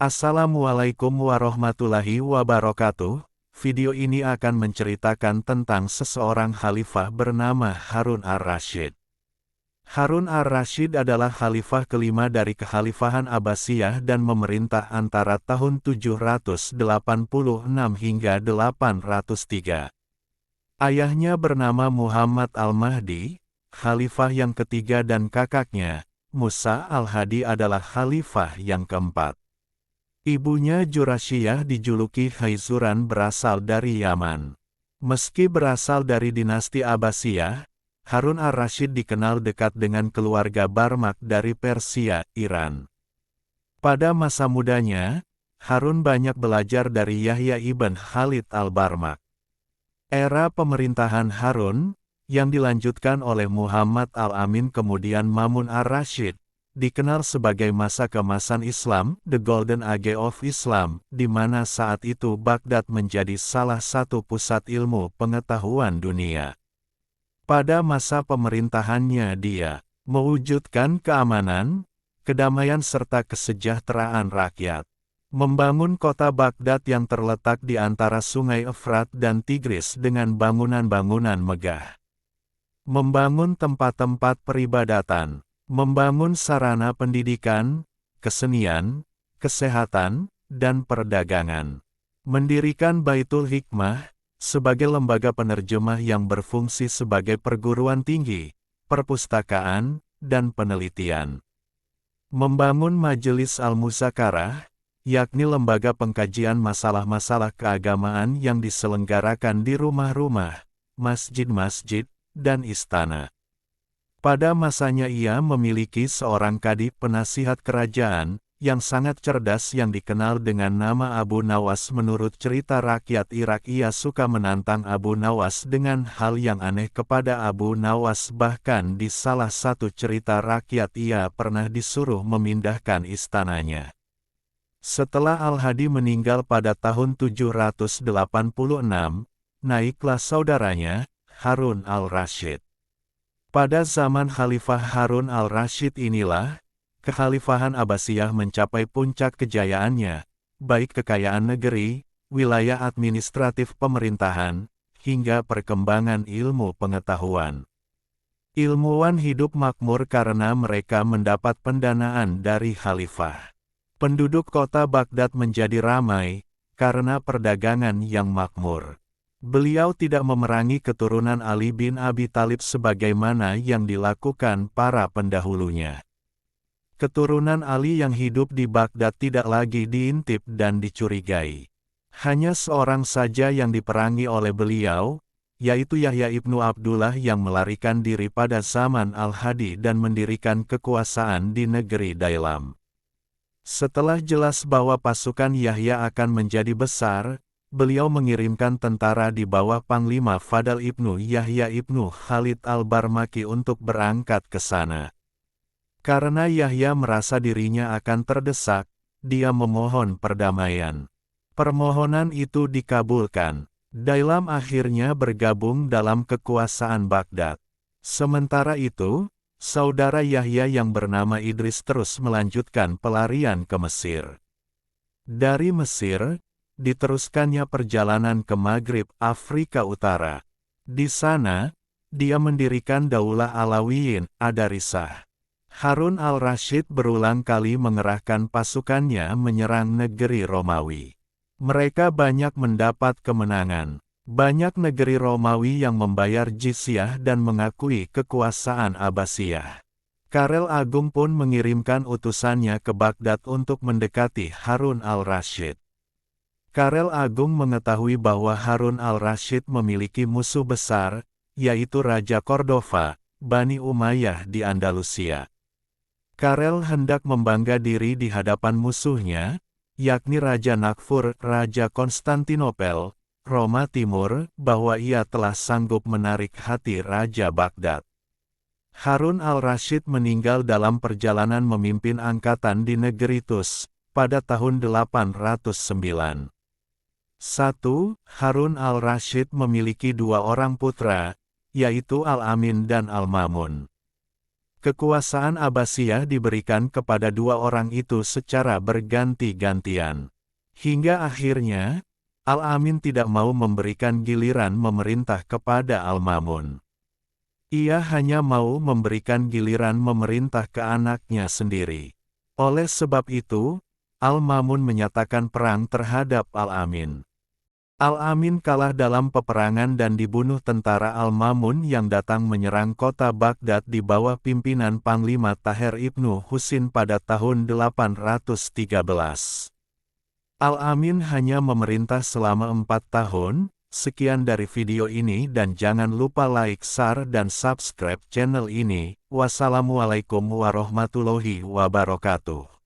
Assalamualaikum warahmatullahi wabarakatuh. Video ini akan menceritakan tentang seseorang khalifah bernama Harun ar-Rasyid. Harun ar-Rasyid adalah khalifah kelima dari Kekhalifahan Abbasiyah dan memerintah antara tahun 786 hingga 803. Ayahnya bernama Muhammad al-Mahdi, khalifah yang ketiga, dan kakaknya, Musa al-Hadi, adalah khalifah yang keempat. Ibunya Jurasyiyah dijuluki Khaizuran, berasal dari Yaman. Meski berasal dari dinasti Abbasiyah, Harun ar-Rasyid dikenal dekat dengan keluarga Barmak dari Persia, Iran. Pada masa mudanya, Harun banyak belajar dari Yahya ibn Khalid al-Barmak. Era pemerintahan Harun, yang dilanjutkan oleh Muhammad al-Amin kemudian Mamun ar-Rasyid, dikenal sebagai masa keemasan Islam, The Golden Age of Islam, di mana saat itu Baghdad menjadi salah satu pusat ilmu pengetahuan dunia. Pada masa pemerintahannya dia mewujudkan keamanan, kedamaian serta kesejahteraan rakyat. Membangun kota Baghdad yang terletak di antara sungai Efrat dan Tigris dengan bangunan-bangunan megah. Membangun tempat-tempat peribadatan. Membangun sarana pendidikan, kesenian, kesehatan, dan perdagangan. Mendirikan Baitul Hikmah, sebagai lembaga penerjemah yang berfungsi sebagai perguruan tinggi, perpustakaan, dan penelitian. Membangun Majelis Al-Muzakarah, yakni lembaga pengkajian masalah-masalah keagamaan yang diselenggarakan di rumah-rumah, masjid-masjid, dan istana. Pada masanya ia memiliki seorang kadhi penasihat kerajaan, yang sangat cerdas yang dikenal dengan nama Abu Nawas. Menurut cerita rakyat Irak, ia suka menantang Abu Nawas dengan hal yang aneh kepada Abu Nawas. Bahkan di salah satu cerita rakyat ia pernah disuruh memindahkan istananya. Setelah Al-Hadi meninggal pada tahun 786, naiklah saudaranya, Harun al-Rasyid. Pada zaman Khalifah Harun al-Rasyid inilah, Kekhalifahan Abbasiyah mencapai puncak kejayaannya, baik kekayaan negeri, wilayah administratif pemerintahan, hingga perkembangan ilmu pengetahuan. Ilmuwan hidup makmur karena mereka mendapat pendanaan dari khalifah. Penduduk kota Baghdad menjadi ramai, karena perdagangan yang makmur. Beliau tidak memerangi keturunan Ali bin Abi Thalib sebagaimana yang dilakukan para pendahulunya. Keturunan Ali yang hidup di Baghdad tidak lagi diintip dan dicurigai. Hanya seorang saja yang diperangi oleh beliau, yaitu Yahya ibnu Abdullah yang melarikan diri pada zaman Al-Hadi dan mendirikan kekuasaan di negeri Dailam. Setelah jelas bahwa pasukan Yahya akan menjadi besar, beliau mengirimkan tentara di bawah Panglima Fadl ibnu Yahya ibnu Khalid al-Barmaki untuk berangkat ke sana. Karena Yahya merasa dirinya akan terdesak, dia memohon perdamaian. Permohonan itu dikabulkan. Dailam akhirnya bergabung dalam kekuasaan Baghdad. Sementara itu, saudara Yahya yang bernama Idris terus melanjutkan pelarian ke Mesir. Dari Mesir, diteruskannya perjalanan ke Maghrib, Afrika Utara. Di sana, dia mendirikan Daulah Alawiyin, Adarisah. Harun al-Rasyid berulang kali mengerahkan pasukannya menyerang negeri Romawi. Mereka banyak mendapat kemenangan. Banyak negeri Romawi yang membayar jizyah dan mengakui kekuasaan Abbasiyah. Karel Agung pun mengirimkan utusannya ke Baghdad untuk mendekati Harun al-Rasyid. Karel Agung mengetahui bahwa Harun al-Rasyid memiliki musuh besar, yaitu Raja Cordova, Bani Umayyah di Andalusia. Karel hendak membangga diri di hadapan musuhnya, yakni Raja Nakfur, Raja Konstantinopel, Roma Timur, bahwa ia telah sanggup menarik hati Raja Baghdad. Harun al-Rasyid meninggal dalam perjalanan memimpin angkatan di negeri Tus, pada tahun 809. 1. Harun al-Rasyid memiliki dua orang putra, yaitu Al-Amin dan Al-Mamun. Kekuasaan Abbasiyah diberikan kepada dua orang itu secara berganti-gantian. Hingga akhirnya, Al-Amin tidak mau memberikan giliran memerintah kepada Al-Mamun. Ia hanya mau memberikan giliran memerintah ke anaknya sendiri. Oleh sebab itu, Al-Mamun menyatakan perang terhadap Al-Amin. Al-Amin kalah dalam peperangan dan dibunuh tentara Al-Mamun yang datang menyerang kota Baghdad di bawah pimpinan Panglima Taher Ibnu Husin pada tahun 813. Al-Amin hanya memerintah selama 4 tahun. Sekian dari video ini dan jangan lupa like, share dan subscribe channel ini. Wassalamualaikum warahmatullahi wabarakatuh.